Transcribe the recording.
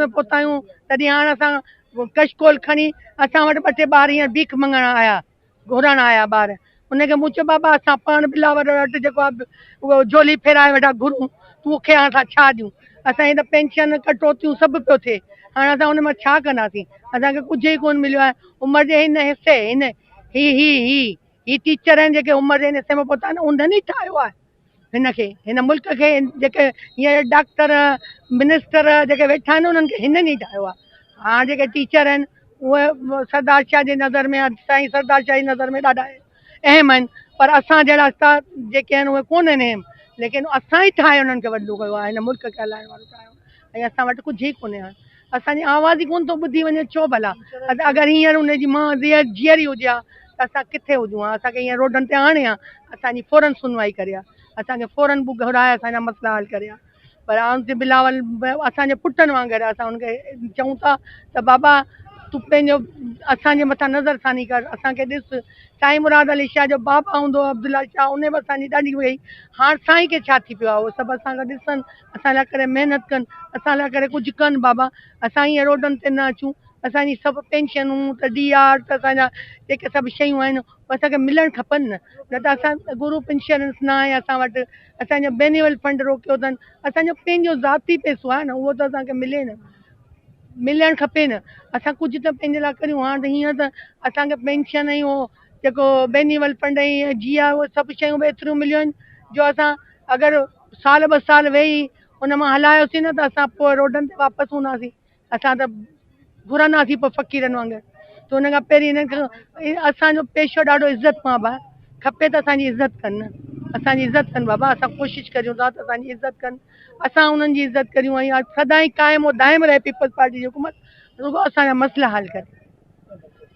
में पहुता आहियूं तॾहिं हाणे असां कशकोल खणी असां वटि 2 टे ॿार हींअर भीख मंगण आया, घुरण आया ॿार। उनखे मूं चयो बाबा असां पाण बिलावर वटि जेको आहे उहो झोली फेराए वेठा घुरूं, तोखे हाणे असां छा ॾियूं? असांजी त पेंशन कटौतियूं सभु पियो थिए, हाणे असां हुन मां छा कंदासीं? असांखे कुझु ई कोन मिलियो आहे। उमिरि जे हिन हिसे हिन ही टीचर आहिनि जेके उमिरि जे हिन हिसे में पहुता आहिनि, उन्हनि ई ठाहियो आहे हिनखे, हिन मुल्क खे। जेके हींअर डॉक्टर मिनिस्टर जेके वेठा आहिनि उन्हनि खे हिननि ई ठाहियो आहे। हाणे जेके टीचर आहिनि उहे सरदार शाह जी नज़र में, साईं सरदार शाह जी नज़र में ॾाढा अहम आहिनि, पर असां जहिड़ा जेके आहिनि उहे कोन आहिनि अहम, लेकिन असां ई ठाहे उन्हनि खे वॾो कयो आहे, हिन मुल्क खे हलाइण वारो ठाहियो। ऐं असां वटि कुझु ई कोन्हे हाणे, असांजी आवाज़ ई कोन थो ॿुधी वञे, छो भला? अगरि हींअर हुनजी मां जीअरी हुजे हा त असां किथे हुजूं हा? असांखे हींअर रोडनि ते आणे हा, असांजी फौरन सुनवाई करे हा, असांखे फौरन घुराए असांजा मसला हल करे हा। पर आउं बिलावल असांजे पुटनि वांगुरु आहे, असां हुनखे चऊं था त बाबा तूं पंहिंजो असांजे मथां नज़रसानी कर, असांखे ॾिस। साईं मुराद अली शाह जो बाबा हूंदो अब्दुल्ला शाह, उन बि असांजी ॾाढी वई। हाणे साईं खे छा थी पियो आहे? उहो सभु असां खां ॾिसनि, असां लाइ करे महिनत कनि, असां लाइ करे कुझु कनि बाबा। असां हीअं रोडनि ते न अचूं, असांजी सभु पेंशनूं त DR त असांजा जेके सभु शयूं आहिनि उहे असांखे मिलणु खपनि न। न त असां ग्रुप इंश्योरेंस न आहे असां वटि, असांजो बेन्युअल फंड रोकियो अथनि, असांजो पंहिंजो ज़ाती पैसो आहे न, उहो त असांखे मिले न, मिलणु खपे न। असां कुझु त पंहिंजे लाइ करियूं। हाणे त हीअं त असांखे पेंशन ऐं उहो जेको बेन्युअल फंड ऐं GR उहे सभु शयूं बि एतिरियूं मिलियूं आहिनि जो असां अगरि साल 2 साल वेही उन मां हलायोसीं न त असां पोइ रोडनि ते वापसि हूंदासीं, असां त घुरंदासीं पोइ फ़क़ीरनि वांगुरु। त हुन खां पहिरीं हिननि खे असांजो पेशो ॾाढो इज़त मां आहे, खपे त असांजी इज़त कनि न, असांजी इज़त कनि बाबा। असां कोशिशि करियूं था त असांजी इज़त कनि, असां उन्हनि जी इज़त करियूं। ऐं सदाईं क़ाइमु दाइमु रहे पीपल्स पार्टी जी हुकूमत, रुॻो असांजा मसइला हल करे।